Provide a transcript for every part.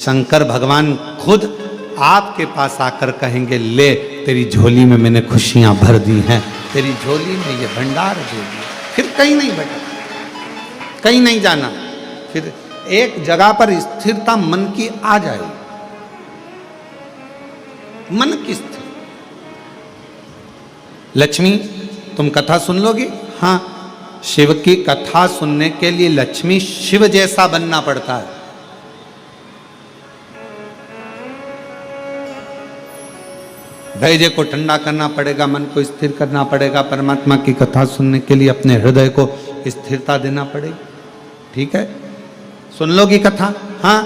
शंकर भगवान खुद आपके पास आकर कहेंगे, ले तेरी झोली में मैंने खुशियां भर दी हैं, तेरी झोली में ये भंडार दे दिया। फिर कहीं नहीं भटकना, कहीं नहीं जाना, फिर एक जगह पर स्थिरता मन की आ जाएगी, मन की स्थिर। लक्ष्मी तुम कथा सुन लोगी? हाँ, शिव की कथा सुनने के लिए लक्ष्मी शिव जैसा बनना पड़ता है। धैर्य को ठंडा करना पड़ेगा, मन को स्थिर करना पड़ेगा, परमात्मा की कथा सुनने के लिए अपने हृदय को स्थिरता देना पड़ेगी। ठीक है, सुन लोगी कथा? हाँ,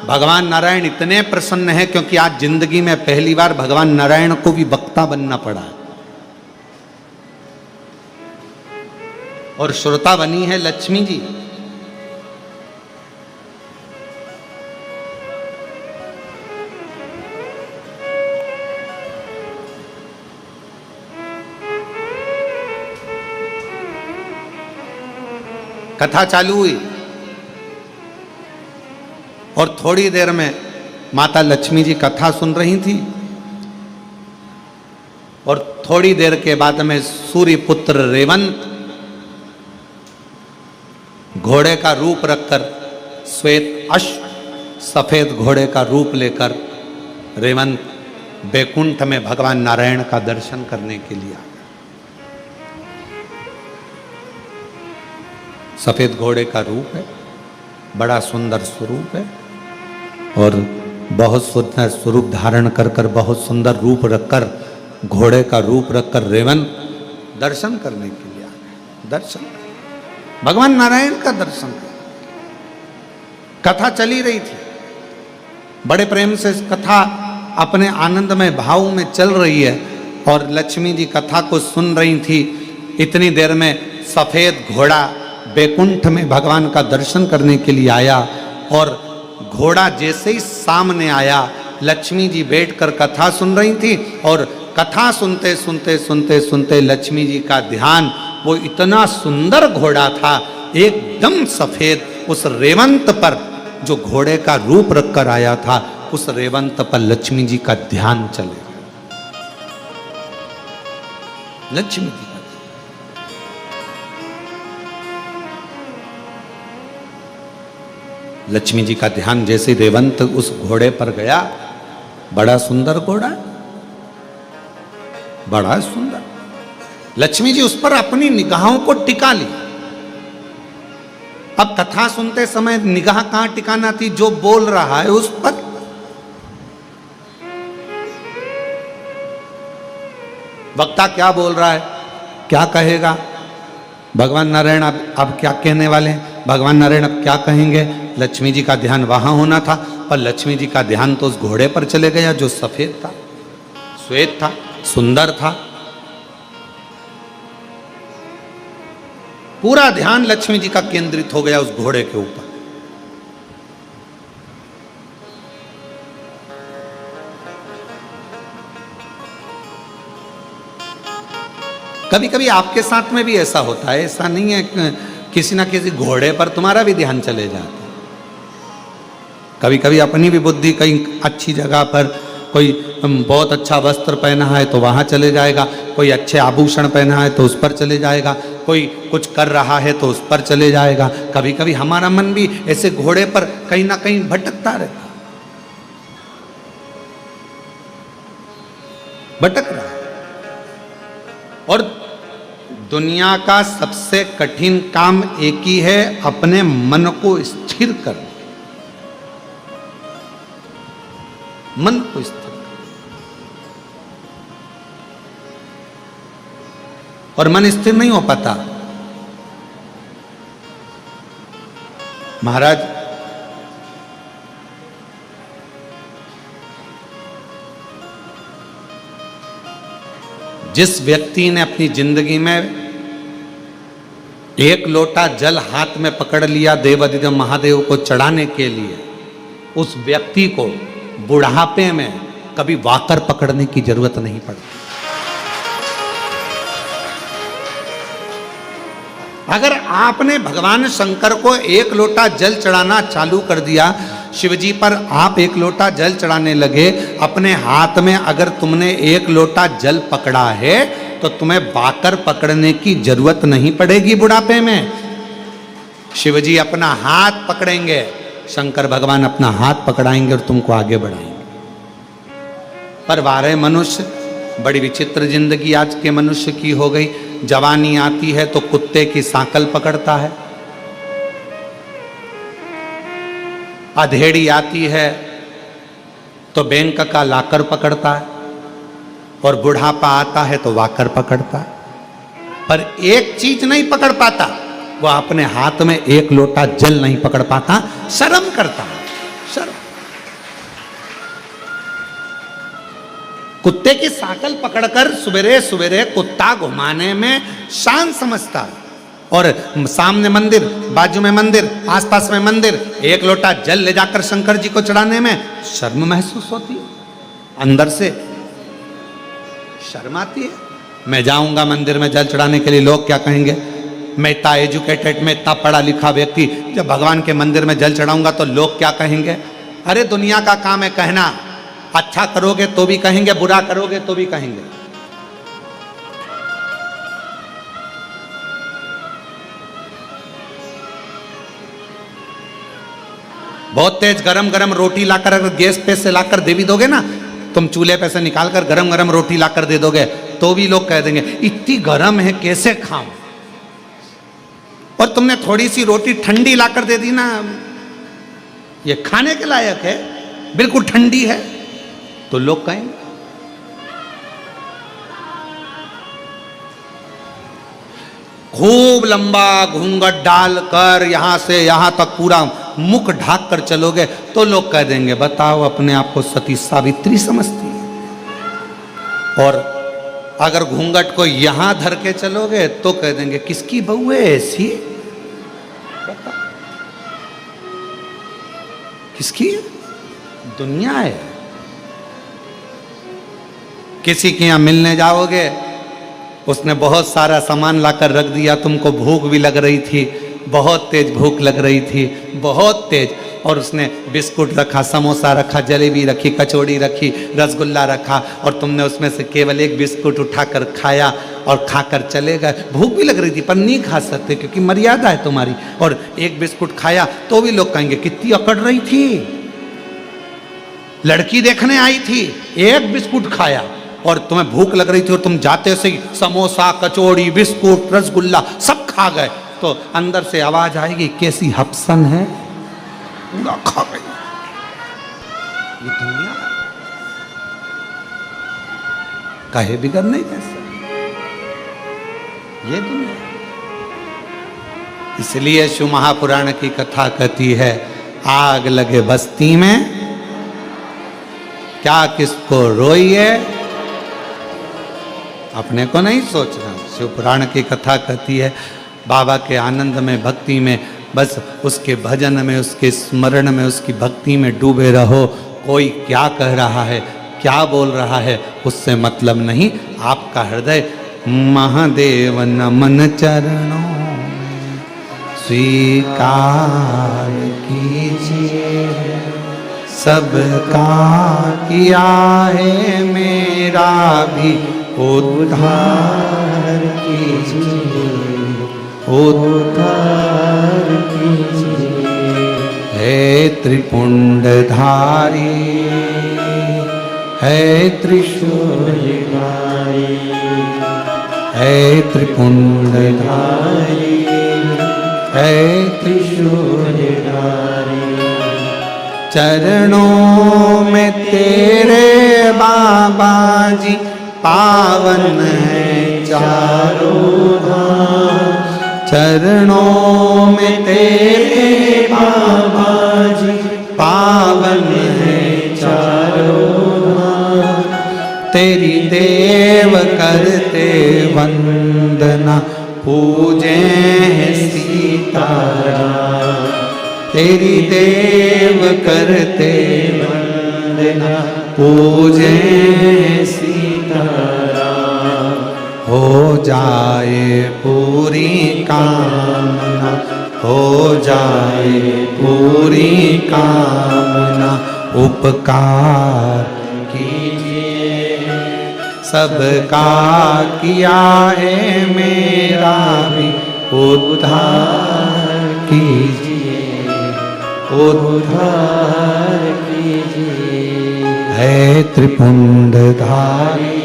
भगवान नारायण इतने प्रसन्न हैं क्योंकि आज जिंदगी में पहली बार भगवान नारायण को भी वक्ता बनना पड़ा है, और श्रोता बनी है लक्ष्मी जी। कथा चालू हुई और थोड़ी देर में माता लक्ष्मी जी कथा सुन रही थी, और थोड़ी देर के बाद में सूर्य पुत्र रेवंत घोड़े का रूप रखकर, श्वेत अश्व सफेद घोड़े का रूप लेकर रेवंत बैकुंठ में भगवान नारायण का दर्शन करने के लिए आ गया। सफेद घोड़े का रूप है, बड़ा सुंदर स्वरूप है, और बहुत सुंदर स्वरूप धारण कर कर, बहुत सुंदर रूप रखकर, घोड़े का रूप रखकर रेवंत दर्शन करने के लिए आ गए। दर्शन, भगवान नारायण का दर्शन। कथा चली रही थी, बड़े प्रेम से कथा अपने आनंदमय भाव में चल रही है, और लक्ष्मी जी कथा को सुन रही थी। इतनी देर में सफेद घोड़ा बैकुंठ में भगवान का दर्शन करने के लिए आया, और घोड़ा जैसे ही सामने आया, लक्ष्मी जी बैठकर कथा सुन रही थी, और कथा सुनते सुनते सुनते सुनते लक्ष्मी जी का ध्यान, वो इतना सुंदर घोड़ा था, एकदम सफेद, उस रेवंत पर जो घोड़े का रूप रखकर आया था, उस रेवंत पर लक्ष्मी जी का ध्यान चले गया। लक्ष्मी जी का, लक्ष्मी जी का ध्यान जैसे रेवंत उस घोड़े पर गया, बड़ा सुंदर घोड़ा, बड़ा सुंदर। लक्ष्मी जी उस पर अपनी निगाहों को टिका ली। अब कथा सुनते समय निगाह कहां टिकाना थी? जो बोल रहा है उस पर। वक्ता क्या बोल रहा है, क्या कहेगा? भगवान नारायण अब क्या कहने वाले हैं? भगवान नारायण अब क्या कहेंगे? लक्ष्मी जी का ध्यान वहां होना था, पर लक्ष्मी जी का ध्यान तो उस घोड़े पर चले गया जो सफेद था, श्वेत था, सुंदर था। पूरा ध्यान लक्ष्मी जी का केंद्रित हो गया उस घोड़े के ऊपर। कभी कभी आपके साथ में भी ऐसा होता है, ऐसा नहीं है, किसी ना किसी घोड़े पर तुम्हारा भी ध्यान चले जाता है। कभी कभी अपनी भी बुद्धि कहीं अच्छी जगह पर, कोई बहुत अच्छा वस्त्र पहना है तो वहाँ चले जाएगा, कोई अच्छे आभूषण पहना है तो उस पर चले जाएगा, कोई कुछ कर रहा है तो उस पर चले जाएगा। कभी कभी हमारा मन भी ऐसे घोड़े पर कहीं ना कहीं भटकता रहता, भटक रहा है। और दुनिया का सबसे कठिन काम एक ही है, अपने मन को स्थिर करना, मन को स्थिर। और मन स्थिर नहीं हो पाता। महाराज, जिस व्यक्ति ने अपनी जिंदगी में एक लोटा जल हाथ में पकड़ लिया देवाधिदेव महादेव को चढ़ाने के लिए, उस व्यक्ति को बुढ़ापे में कभी वाकर पकड़ने की जरूरत नहीं पड़ती। अगर आपने भगवान शंकर को एक लोटा जल चढ़ाना चालू कर दिया शिव जी पर आप एक लोटा जल चढ़ाने लगे, अपने हाथ में अगर तुमने एक लोटा जल पकड़ा है तो तुम्हें बाकर पकड़ने की जरूरत नहीं पड़ेगी बुढ़ापे में। शिव जी अपना हाथ पकड़ेंगे, शंकर भगवान अपना हाथ पकड़ाएंगे और तुमको आगे बढ़ाएंगे। पर वारे मनुष्य, बड़ी विचित्र जिंदगी आज के मनुष्य की हो गई। जवानी आती है तो कुत्ते की सांकल पकड़ता है, अधेड़ी आती है तो बैंक का लाकर पकड़ता है, और बुढ़ापा आता है तो वाकर पकड़ता है। पर एक चीज नहीं पकड़ पाता, वह अपने हाथ में एक लोटा जल नहीं पकड़ पाता, शर्म करता है। शर्म। कुत्ते की सांकल पकड़कर सवेरे सवेरे कुत्ता घुमाने में शान समझता है, और सामने मंदिर, बाजू में मंदिर, आसपास में मंदिर, एक लोटा जल ले जाकर शंकर जी को चढ़ाने में शर्म महसूस होती है, अंदर से शर्म आती है। मैं जाऊंगा मंदिर में जल चढ़ाने के लिए, लोग क्या कहेंगे। मैं इतना एजुकेटेड, मैं इतना पढ़ा लिखा व्यक्ति, जब भगवान के मंदिर में जल चढ़ाऊंगा तो लोग क्या कहेंगे। अरे दुनिया का काम है कहना, अच्छा करोगे तो भी कहेंगे, बुरा करोगे तो भी कहेंगे। बहुत तेज गरम गरम रोटी लाकर अगर गैस पे से लाकर दे भी दोगे ना, तुम चूल्हे पे से निकालकर गरम गरम रोटी लाकर दे दोगे तो भी लोग कह देंगे इतनी गरम है कैसे खाऊं। और तुमने थोड़ी सी रोटी ठंडी लाकर दे दी ना, ये खाने के लायक है, बिल्कुल ठंडी है, तो लोग कहेंगे। खूब लंबा घूंघट डालकर यहां से यहां तक पूरा मुख ढाक कर चलोगे तो लोग कह देंगे बताओ अपने आप को सती सावित्री समझती है। और अगर घूंघट को यहां धर के चलोगे तो कह देंगे किसकी बहू है ऐसी, बता किसकी दुनिया है। किसी के यहां मिलने जाओगे, उसने बहुत सारा सामान लाकर रख दिया, तुमको भूख भी लग रही थी, बहुत तेज भूख लग रही थी, बहुत तेज, और उसने बिस्कुट रखा, समोसा रखा, जलेबी रखी, कचौड़ी रखी, रसगुल्ला रखा, और तुमने उसमें से केवल एक बिस्कुट उठाकर खाया और खाकर चले गए। भूख भी लग रही थी पर नहीं खा सकते क्योंकि मर्यादा है तुम्हारी, और एक बिस्कुट खाया तो भी लोग कहेंगे कितनी अकड़ रही थी, लड़की देखने आई थी, एक बिस्कुट खाया, और तुम्हें भूख लग रही थी और तुम जाते से ही समोसा, कचौड़ी, बिस्कुट, रसगुल्ला सब खा गए, तो अंदर से आवाज आएगी कैसी हपसन है, पूरा खा गई। ये दुनिया काहे बिगड़ नहीं कैसे, ये दुनिया। इसलिए शिव महापुराण की कथा कहती है आग लगे बस्ती में क्या किसको रोइए, अपने को नहीं सोचना। शिव पुराण की कथा कहती है बाबा के आनंद में, भक्ति में, बस उसके भजन में, उसके स्मरण में, उसकी भक्ति में डूबे रहो। कोई क्या कह रहा है, क्या बोल रहा है, उससे मतलब नहीं। आपका हृदय महादेव नमन चरणों में स्वीकार कीजिए, सबका किया है मेरा भी उद्धार कीजिए, उद्धार कीजिए। है त्रिपुंडधारी, है त्रिशूलधारी, है त्रिपुंडधारी, है त्रिशूलधारी। चरणों में तेरे बाबा जी पावन है चारों धाम, चरणों में तेरे बाबा जी पावन है चारों धाम। तेरी देव करते वंदना, पूजे हैं सीताराम। तेरी देव करते वंदना, पूजे हैं सीताराम। हो जाए पूरी कामना, हो जाए पूरी कामना। उपकार कीजिए सबका किया है मेरा भी उद्धार कीजिए, उद्धार कीजिए। है त्रिपुंडधारी,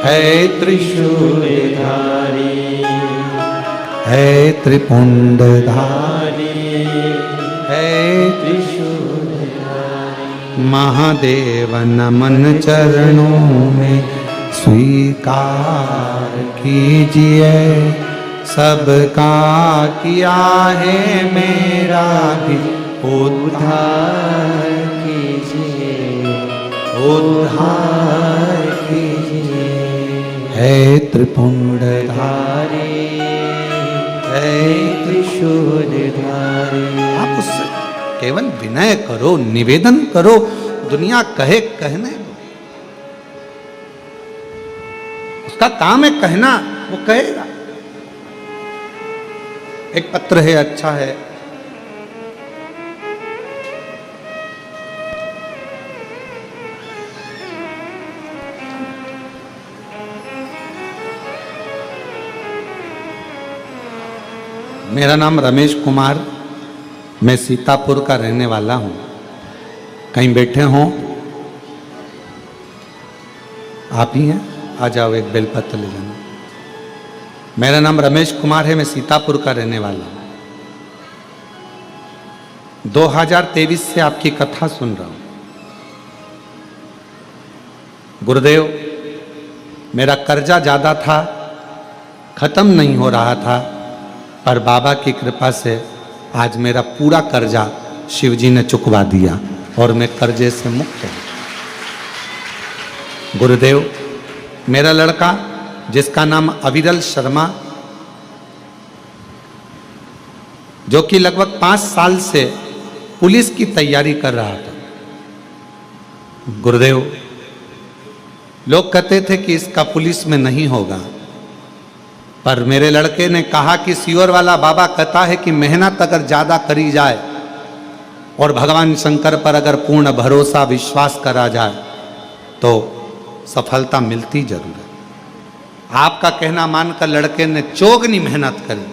है त्रिशूलधारी, है त्रिपुंडधारी, है त्रिशूलधारी। महादेव नमन चरणों में स्वीकार कीजिए सबका किया है मेरा भी उद्धार कीजिए, उद्धार कीजिए। है त्रिपुंडधारी, है त्रिशूलधारी। आप उससे केवल विनय करो, निवेदन करो, दुनिया कहे कहने दो। उसका काम है कहना, वो कहेगा। एक पत्र है, अच्छा है। मेरा नाम रमेश कुमार, मैं सीतापुर का रहने वाला हूँ। कहीं बैठे हों? आप ही हैं? आ जाओ, एक बेलपत्र ले जाना। मेरा नाम रमेश कुमार है, मैं सीतापुर का रहने वाला हूँ। 2023 से आपकी कथा सुन रहा हूँ। गुरुदेव, मेरा कर्जा ज़्यादा था, खत्म नहीं हो रहा था, पर बाबा की कृपा से आज मेरा पूरा कर्जा शिवजी ने चुकवा दिया और मैं कर्जे से मुक्त हूँ। गुरुदेव, मेरा लड़का जिसका नाम अविरल शर्मा, जो कि लगभग 5 साल से पुलिस की तैयारी कर रहा था। गुरुदेव, लोग कहते थे कि इसका पुलिस में नहीं होगा, पर मेरे लड़के ने कहा कि सियोर वाला बाबा कहता है कि मेहनत अगर ज़्यादा करी जाए और भगवान शंकर पर अगर पूर्ण भरोसा विश्वास करा जाए तो सफलता मिलती जरूर है। आपका कहना मानकर लड़के ने चौगनी मेहनत करी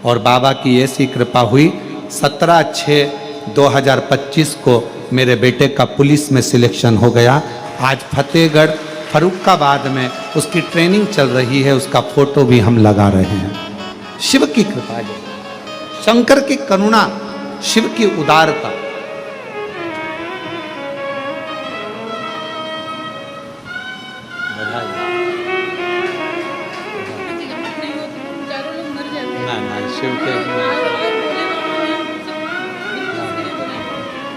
और बाबा की ऐसी कृपा हुई, 17/6/2025 को मेरे बेटे का पुलिस में सिलेक्शन हो गया। आज फतेहगढ़ फरुखाबाद में उसकी ट्रेनिंग चल रही है, उसका फोटो भी हम लगा रहे हैं। शिव की कृपा है, शंकर की करुणा, शिव की उदारता। शिव के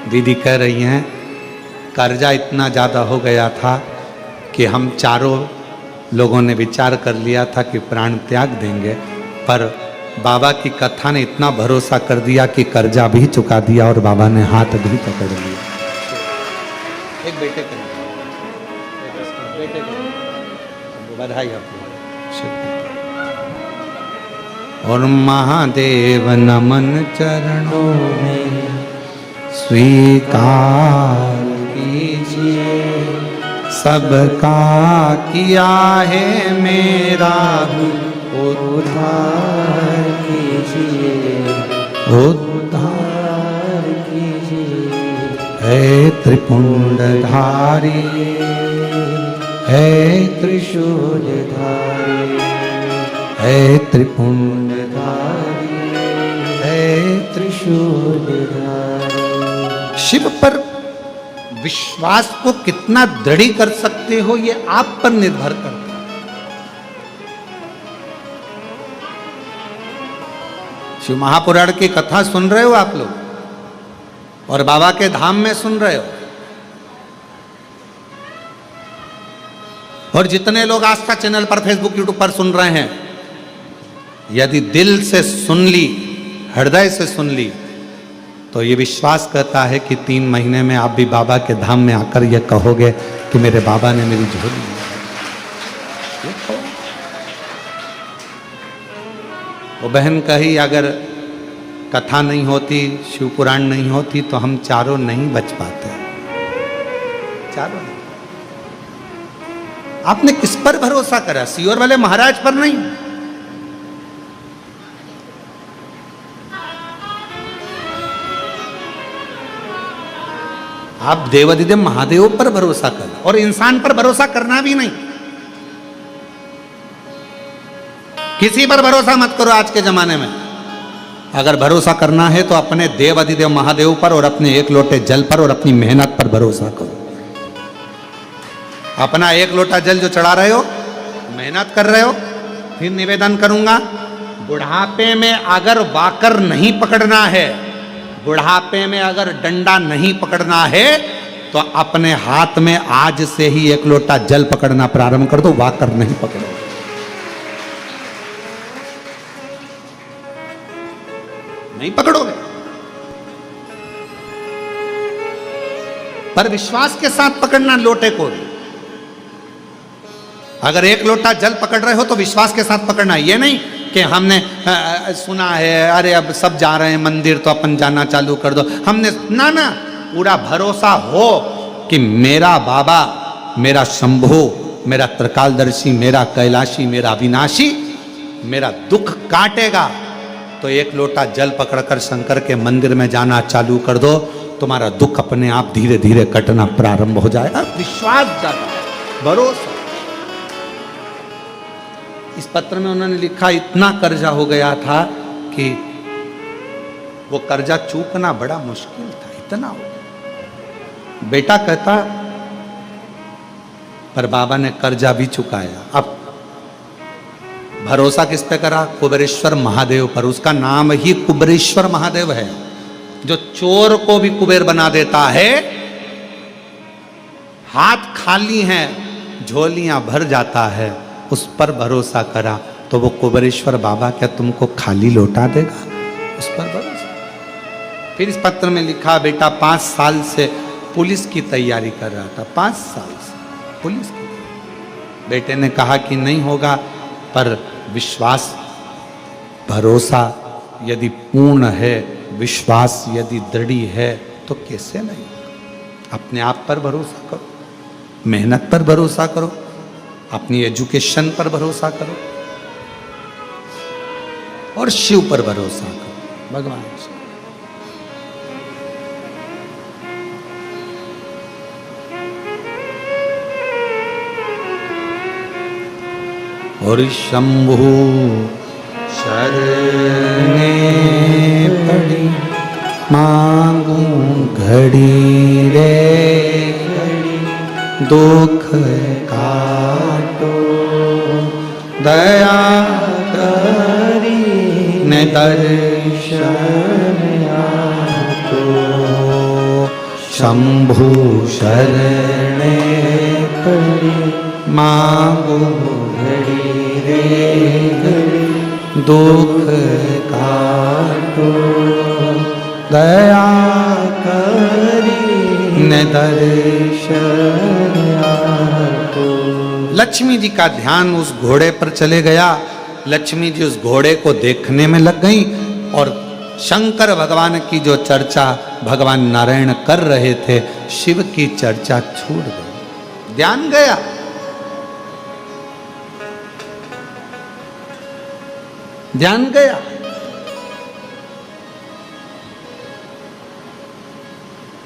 दीदी कह रही हैं कर्जा इतना ज़्यादा हो गया था कि हम चारों लोगों ने विचार कर लिया था कि प्राण त्याग देंगे, पर बाबा की कथा ने इतना भरोसा कर दिया कि कर्जा भी चुका दिया और बाबा ने हाथ भी पकड़ लिया। एक बेटे को बधाई आपको। और महादेव नमन चरणों में स्वीकार कीजिए सबका किया है मेरा उद्धार कीजिए, उद्धार कीजिए। है त्रिपुंडधारी, है त्रिशूलधारी, है त्रिपुंडधारी, है त्रिशूलधारी। शिव पर विश्वास को कितना दृढ़ कर सकते हो ये आप पर निर्भर करता है। शिव महापुराण की कथा सुन रहे हो आप लोग और बाबा के धाम में सुन रहे हो, और जितने लोग आस्था चैनल पर, फेसबुक, यूट्यूब पर सुन रहे हैं, यदि दिल से सुन ली, हृदय से सुन ली, तो ये विश्वास करता है कि 3 महीने में आप भी बाबा के धाम में आकर ये कहोगे कि मेरे बाबा ने मेरी झोली ली। वो वो बहन कही अगर कथा नहीं होती, शिव पुराण नहीं होती तो हम चारों नहीं बच पाते। चारों नहीं। आपने किस पर भरोसा करा? सीहोर वाले महाराज पर नहीं। आप देवाधिदेव महादेव पर भरोसा करना, और इंसान पर भरोसा करना भी नहीं। किसी पर भरोसा मत करो आज के जमाने में। अगर भरोसा करना है तो अपने देवाधिदेव महादेव पर और अपने एक लोटे जल पर और अपनी मेहनत पर भरोसा करो। अपना एक लोटा जल जो चढ़ा रहे हो, मेहनत कर रहे हो, फिर निवेदन करूंगा, बुढ़ापे में अगर वाकर नहीं पकड़ना है, बुढ़ापे में अगर डंडा नहीं पकड़ना है, तो अपने हाथ में आज से ही एक लोटा जल पकड़ना प्रारंभ कर दो, वाकर नहीं पकड़ो। नहीं पकड़ोगे, पर विश्वास के साथ पकड़ना लोटे को भी। अगर एक लोटा जल पकड़ रहे हो तो विश्वास के साथ पकड़ना। ये नहीं कि हमने सुना है, अरे अब सब जा रहे हैं मंदिर तो अपन जाना चालू कर दो। हमने ना ना, पूरा भरोसा हो कि मेरा बाबा, मेरा शंभो, मेरा त्रिकालदर्शी, मेरा कैलाशी, मेरा अविनाशी मेरा दुख काटेगा, तो एक लोटा जल पकड़कर शंकर के मंदिर में जाना चालू कर दो, तुम्हारा दुख अपने आप धीरे धीरे कटना प्रारंभ हो जाएगा। विश्वास जाता, भरोसा। इस पत्र में उन्होंने लिखा, इतना कर्जा हो गया था कि वो कर्जा चूकना बड़ा मुश्किल था, इतना हो गया। बेटा कहता, पर बाबा ने कर्जा भी चुकाया। अब भरोसा किस पे करा? कुबेरेश्वर महादेव पर। उसका नाम ही कुबेरेश्वर महादेव है, जो चोर को भी कुबेर बना देता है। हाथ खाली हैं, झोलियां भर जाता है, उस पर भरोसा करा तो वो कुबेरेश्वर बाबा क्या तुमको खाली लौटा देगा? उस पर भरोसा। फिर इस पत्र में लिखा, बेटा 5 साल से पुलिस की तैयारी कर रहा था, 5 साल से पुलिस की। बेटे ने कहा कि नहीं होगा, पर विश्वास, भरोसा यदि पूर्ण है, विश्वास यदि दृढ़ है तो कैसे नहीं? अपने आप पर भरोसा करो, मेहनत पर भरोसा करो, अपनी एजुकेशन पर भरोसा करो और शिव पर भरोसा करो, भगवान शिव। और शंभु शरणे पड़ी, मांगू घड़ी रे घड़ी, दुख काटो दया करी ने दर्शन आतो। शंभु शरणे पड़ी, मांगू घड़ी रे घड़ी, दुख काटो दया करी ने दर्शन आतो। लक्ष्मी जी का ध्यान उस घोड़े पर चले गया। लक्ष्मी जी उस घोड़े को देखने में लग गई और शंकर भगवान की जो चर्चा भगवान नारायण कर रहे थे, शिव की चर्चा छूट गई, ध्यान गया। ध्यान गया।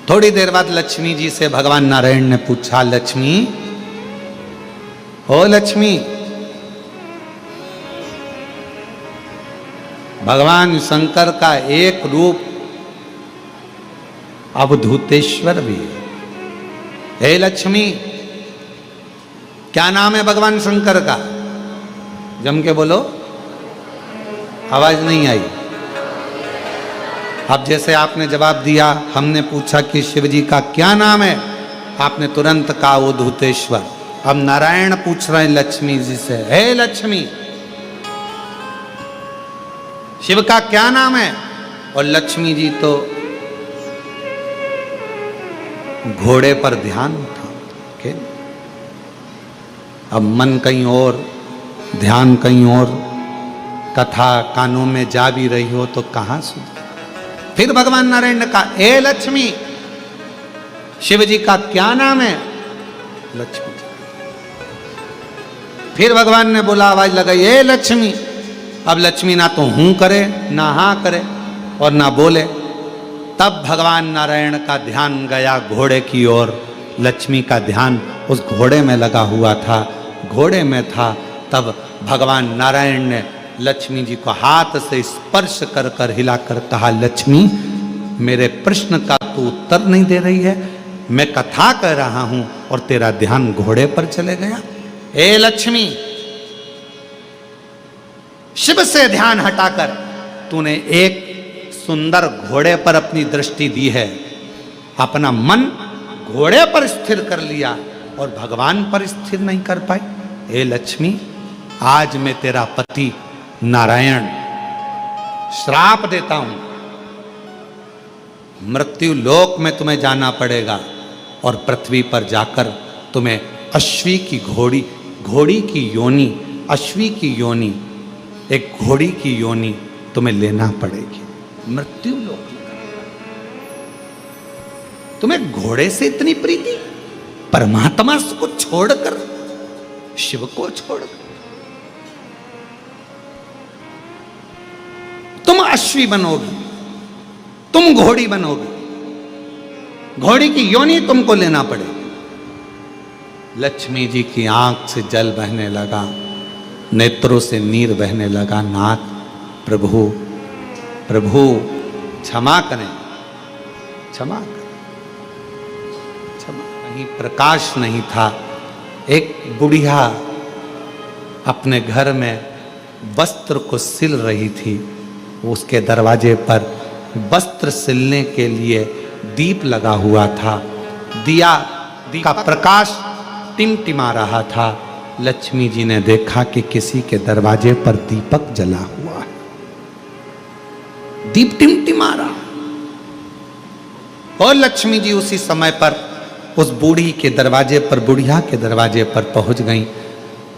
थोड़ी देर बाद लक्ष्मी जी से भगवान नारायण ने पूछा, लक्ष्मी, ओ लक्ष्मी, भगवान शंकर का एक रूप अवधूतेश्वर भी है। हे लक्ष्मी, क्या नाम है भगवान शंकर का? जम के बोलो। आवाज नहीं आई। अब जैसे आपने जवाब दिया, हमने पूछा कि शिव जी का क्या नाम है, आपने तुरंत कहा अवधूतेश्वर। अब नारायण पूछ रहे हैं लक्ष्मी जी से, हे लक्ष्मी, शिव का क्या नाम है? और लक्ष्मी जी तो घोड़े पर ध्यान था। okay? अब मन कहीं और, ध्यान कहीं और। कथा कानों में जा भी रही हो तो कहां सुध। फिर भगवान नारायण ने कहा, ए लक्ष्मी, शिव जी का क्या नाम है? लक्ष्मी जी। फिर भगवान ने बोला, आवाज लगाई, ए लक्ष्मी। अब लक्ष्मी ना तो हूं करे, ना हां करे और ना बोले। तब भगवान नारायण का ध्यान गया घोड़े की ओर। लक्ष्मी का ध्यान उस घोड़े में लगा हुआ था, घोड़े में था। तब भगवान नारायण ने लक्ष्मी जी को हाथ से स्पर्श कर कर हिलाकर कहा, लक्ष्मी, मेरे प्रश्न का तू उत्तर नहीं दे रही है। मैं कथा कह रहा हूं और तेरा ध्यान घोड़े पर चले गया। ए लक्ष्मी, शिव से ध्यान हटाकर तूने एक सुंदर घोड़े पर अपनी दृष्टि दी है, अपना मन घोड़े पर स्थिर कर लिया और भगवान पर स्थिर नहीं कर पाई। हे लक्ष्मी, आज मैं तेरा पति नारायण श्राप देता हूं, मृत्यु लोक में तुम्हें जाना पड़ेगा और पृथ्वी पर जाकर तुम्हें अश्वी की घोड़ी की योनि, अश्वी की योनि, एक घोड़ी की योनि तुम्हें लेना पड़ेगी। मृत्यु लोक, तुम्हें घोड़े से इतनी प्रीति, परमात्मा को छोड़कर, शिव को छोड़कर तुम अश्वी बनोगी, तुम घोड़ी बनोगी, घोड़ी की योनि तुमको लेना पड़ेगी। लक्ष्मी जी की आंख से जल बहने लगा, नेत्रों से नीर बहने लगा। नाथ, प्रभु प्रभु क्षमा करें, क्षमा करें, क्षमा। कहीं प्रकाश नहीं था। एक बुढ़िया अपने घर में वस्त्र को सिल रही थी। उसके दरवाजे पर वस्त्र सिलने के लिए दीप लगा हुआ था। दिया का प्रकाश टिमटिमा रहा था। लक्ष्मी जी ने देखा कि किसी के दरवाजे पर दीपक जला हुआ है, दीप टिमटिमा रहा। और लक्ष्मी जी उसी समय पर उस बूढ़ी के दरवाजे पर, बुढ़िया के दरवाजे पर पहुंच गई।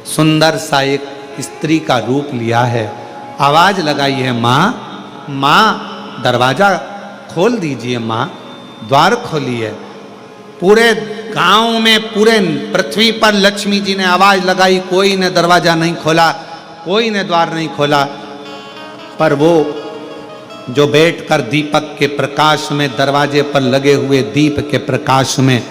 सुंदर सा एक स्त्री का रूप लिया है। आवाज लगाई है, माँ, माँ, दरवाजा खोल दीजिए माँ, द्वार खोलिए। पूरे गांव में, पूरे पृथ्वी पर लक्ष्मी जी ने आवाज लगाई, कोई ने दरवाजा नहीं खोला, कोई ने द्वार नहीं खोला। पर वो जो बैठकर दीपक के प्रकाश में, दरवाजे पर लगे हुए दीप के प्रकाश में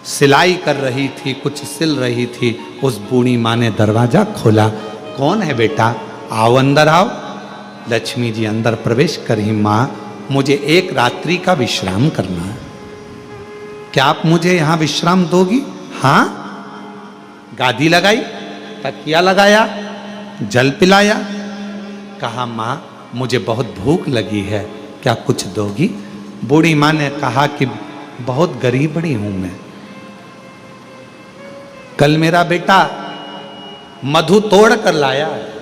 सिलाई कर रही थी, कुछ सिल रही थी, उस बूढ़ी माँ ने दरवाजा खोला। कौन है बेटा? आओ अंदर आओ। लक्ष्मी जी अंदर प्रवेश करी। माँ, मुझे एक रात्रि का विश्राम करना है, क्या आप मुझे यहां विश्राम दोगी? हाँ। गादी लगाई, तकिया लगाया, जल पिलाया। कहा, माँ, मुझे बहुत भूख लगी है, क्या कुछ दोगी? बूढ़ी माँ ने कहा कि बहुत गरीबड़ी हूं मैं। कल मेरा बेटा मधु तोड़ कर लाया है,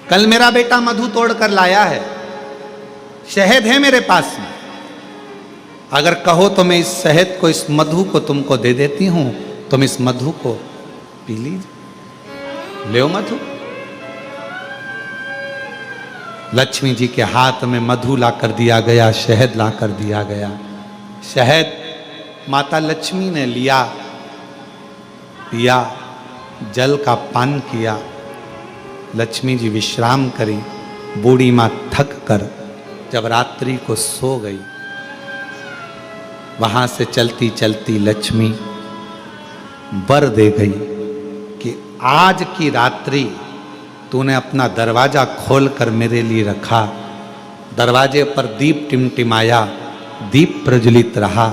कल मेरा बेटा मधु तोड़ कर लाया है, शहद है मेरे पास में, अगर कहो तो मैं इस शहद को, इस मधु को तुमको दे देती हूं, तुम इस मधु को पी लीजिए, ले मधु। लक्ष्मी जी के हाथ में मधु ला कर दिया गया, शहद ला कर दिया गया। शहद माता लक्ष्मी ने लिया, पिया, जल का पान किया। लक्ष्मी जी विश्राम करी। बूढ़ी माँ थक कर जब रात्रि को सो गई, वहां से चलती चलती लक्ष्मी वर दे गई कि आज की रात्रि तूने अपना दरवाजा खोलकर मेरे लिए रखा, दरवाजे पर दीप टिमटिमाया, दीप प्रज्वलित रहा,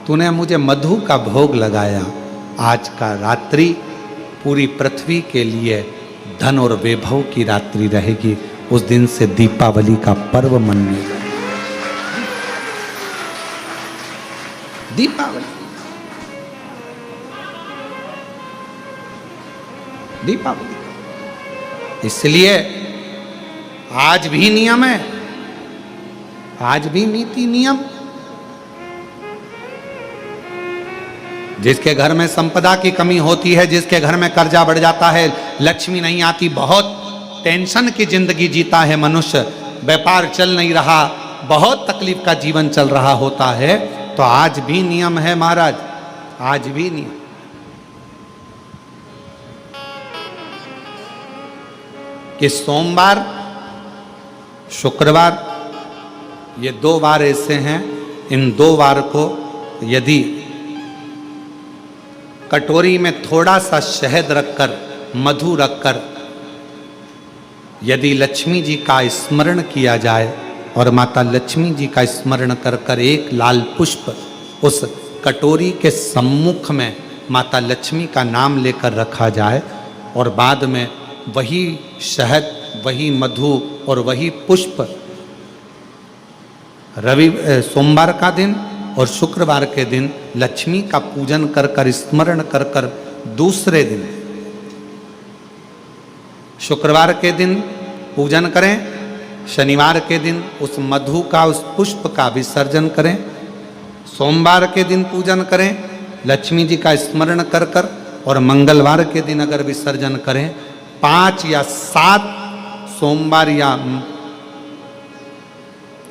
तूने मुझे मधु का भोग लगाया। आज का रात्रि पूरी पृथ्वी के लिए धन और वैभव की रात्रि रहेगी। उस दिन से दीपावली का पर्व मनने लगा। दीपावली, दीपावली, इसलिए आज भी नियम है, आज भी नीति नियम। जिसके घर में संपदा की कमी होती है, जिसके घर में कर्जा बढ़ जाता है, लक्ष्मी नहीं आती, बहुत टेंशन की जिंदगी जीता है मनुष्य, व्यापार चल नहीं रहा, बहुत तकलीफ का जीवन चल रहा होता है, तो आज भी नियम है महाराज, आज भी नियम। कि सोमवार शुक्रवार ये 2 वार ऐसे हैं, इन 2 वार को यदि कटोरी में थोड़ा सा शहद रखकर, मधु रखकर यदि लक्ष्मी जी का स्मरण किया जाए और माता लक्ष्मी जी का स्मरण कर कर एक लाल पुष्प उस कटोरी के सम्मुख में माता लक्ष्मी का नाम लेकर रखा जाए और बाद में वही शहद, वही मधु और वही पुष्प सोमवार का दिन और शुक्रवार के दिन लक्ष्मी का पूजन कर कर, स्मरण कर कर, दूसरे दिन शुक्रवार के दिन पूजन करें, शनिवार के दिन उस मधु का, उस पुष्प का विसर्जन करें, सोमवार के दिन पूजन करें लक्ष्मी जी का स्मरण कर कर, और मंगलवार के दिन अगर विसर्जन करें, 5 या 7 सोमवार या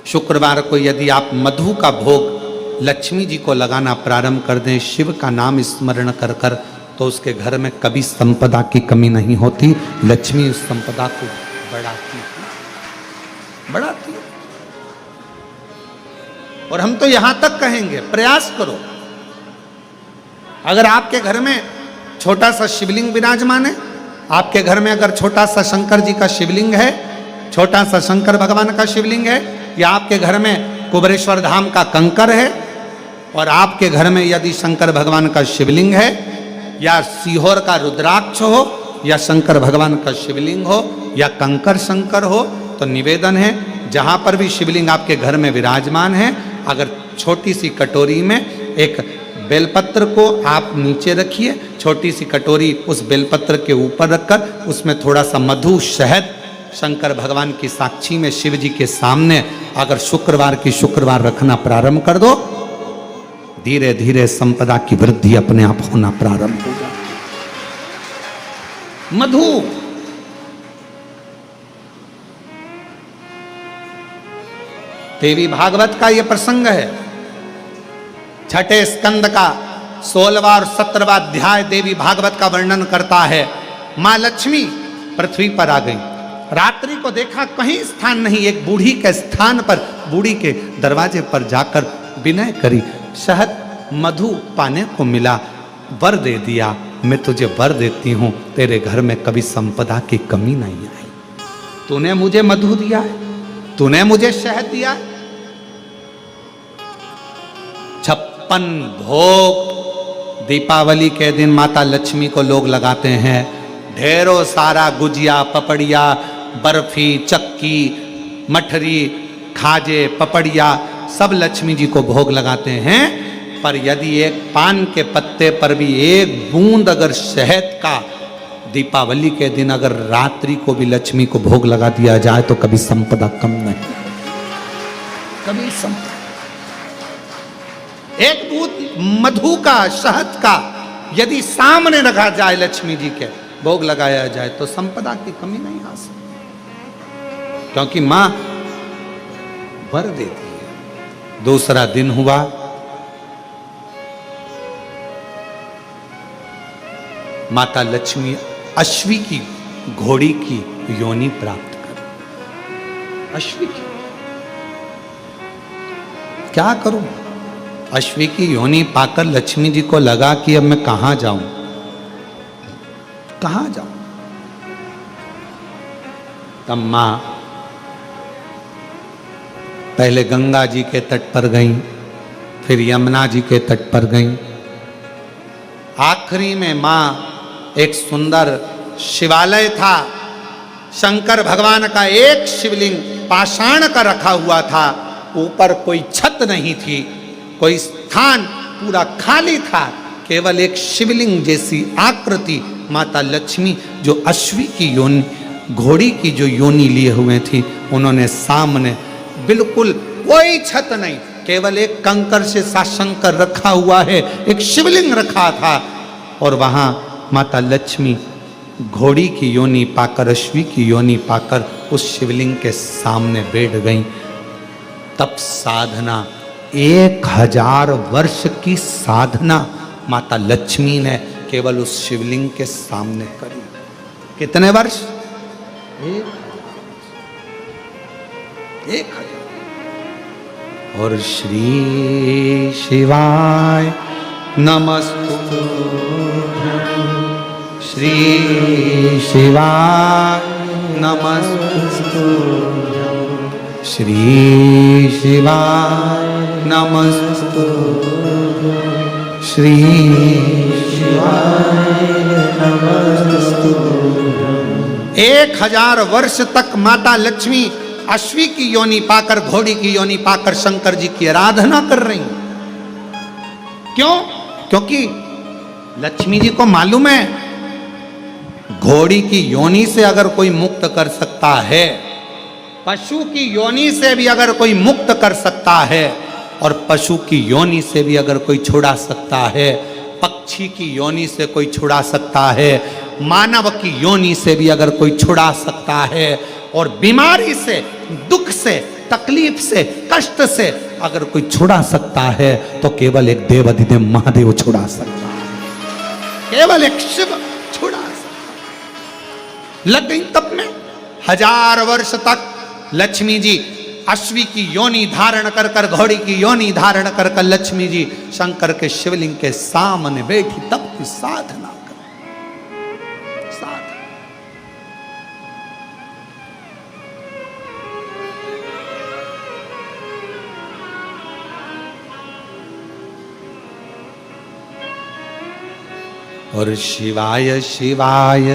शुक्रवार को यदि आप मधु का भोग लक्ष्मी जी को लगाना प्रारंभ कर दें, शिव का नाम स्मरण कर कर, तो उसके घर में कभी संपदा की कमी नहीं होती। लक्ष्मी उस संपदा को बढ़ाती है। और हम तो यहां तक कहेंगे, प्रयास करो, अगर आपके घर में छोटा सा शिवलिंग विराजमान है, आपके घर में अगर छोटा सा शंकर जी का शिवलिंग है, छोटा सा शंकर भगवान का शिवलिंग है, या आपके घर में कुबेरेश्वर धाम का कंकर है, और आपके घर में यदि शंकर भगवान का शिवलिंग है, या सीहोर का रुद्राक्ष हो, या शंकर भगवान का शिवलिंग हो, या कंकर शंकर हो, तो निवेदन है जहां पर भी शिवलिंग आपके घर में विराजमान है, अगर छोटी सी कटोरी में एक बेलपत्र को आप नीचे रखिए, छोटी सी कटोरी उस बेलपत्र के ऊपर रखकर उसमें थोड़ा सा मधु, शहद, शंकर भगवान की साक्षी में शिव जी के सामने अगर शुक्रवार की शुक्रवार रखना प्रारंभ कर दो, धीरे धीरे संपदा की वृद्धि अपने आप होना प्रारंभ होगा। मधु देवी भागवत का यह प्रसंग है, 6ठे स्कंद का 16वां और 17वां अध्याय देवी भागवत का वर्णन करता है। मां लक्ष्मी पृथ्वी पर आ गई, रात्रि को देखा कहीं स्थान नहीं, एक बूढ़ी के स्थान पर, बूढ़ी के दरवाजे पर जाकर विनय करी, शहद मधु पाने को मिला, वर दे दिया, मैं तुझे वर देती हूं, तेरे घर में कभी संपदा की कमी नहीं आई। तूने मुझे मधु दिया है, तूने मुझे शहद दिया है। 56 भोग दीपावली के दिन माता लक्ष्मी को लोग लगाते हैं, ढेरों सारा गुजिया, पपड़िया, बर्फी, चक्की, मठरी, खाजे, पपड़िया सब लक्ष्मी जी को भोग लगाते हैं। पर यदि एक पान के पत्ते पर भी एक बूंद अगर शहद का दीपावली के दिन अगर रात्रि को भी लक्ष्मी को भोग लगा दिया जाए तो कभी संपदा कम नहीं, कभी संपदा। एक बूंद मधु का, शहद का यदि सामने रखा जाए, लक्ष्मी जी के भोग लगाया जाए, तो संपदा की कमी नहीं आ सकती, क्योंकि मां वर देती है। दूसरा दिन हुआ, माता लक्ष्मी अश्वी की घोड़ी की योनि प्राप्त कर। अश्वी की क्या करूं? अश्वी की योनि पाकर लक्ष्मी जी को लगा कि अब मैं कहां जाऊं, कहां जाऊं। तब मां पहले गंगा जी के तट पर गई, फिर यमुना जी के तट पर गई, आखिरी में मां एक सुंदर शिवालय था, शंकर भगवान का एक शिवलिंग पाषाण का रखा हुआ था, ऊपर कोई छत नहीं थी, कोई स्थान, पूरा खाली था, केवल एक शिवलिंग जैसी आकृति माता लक्ष्मी जो अश्वी की योनि, घोड़ी की जो योनि लिए हुए थी, उन्होंने सामने बिल्कुल कोई छत नहीं, केवल एक कंकर से साशंकर रखा हुआ है, एक शिवलिंग रखा था, और वहां माता लक्ष्मी घोड़ी की योनि पाकर, अश्वी की योनि पाकर उस शिवलिंग के सामने बैठ गई। तब साधना 1000 वर्ष की साधना माता लक्ष्मी ने केवल उस शिवलिंग के सामने करी। कितने वर्ष? 1000। और श्री शिवाय नमस्तु, श्री शिवाय नमस्तु, श्री शिवाय नमस्तु, श्री शिवाय नमस्तु। 1000 वर्ष तक माता लक्ष्मी अश्वी की योनि पाकर, घोड़ी की योनि पाकर शंकर जी की आराधना कर रही। क्यों? क्योंकि लक्ष्मी जी को मालूम है घोड़ी की योनि से अगर कोई मुक्त कर सकता है, पशु की योनि से भी अगर कोई मुक्त कर सकता है, और पशु की योनि से भी अगर कोई छुड़ा सकता है, पक्षी की योनि से कोई छुड़ा सकता है, मानव की योनि से भी अगर कोई छुड़ा सकता है, और बीमारी से, दुख से, तकलीफ से, कष्ट से अगर कोई छुड़ा सकता है तो केवल एक देवाधिदेव महादेव छुड़ा सकता है, केवल एक शिव छुड़ा सकता है। लग गई तब में 1000 वर्ष तक लक्ष्मी जी अश्वी की योनि धारण कर कर, घोड़ी की योनि धारण कर कर लक्ष्मी जी शंकर के शिवलिंग के सामने बैठी, तब की साधना कर। और शिवाय शिवाय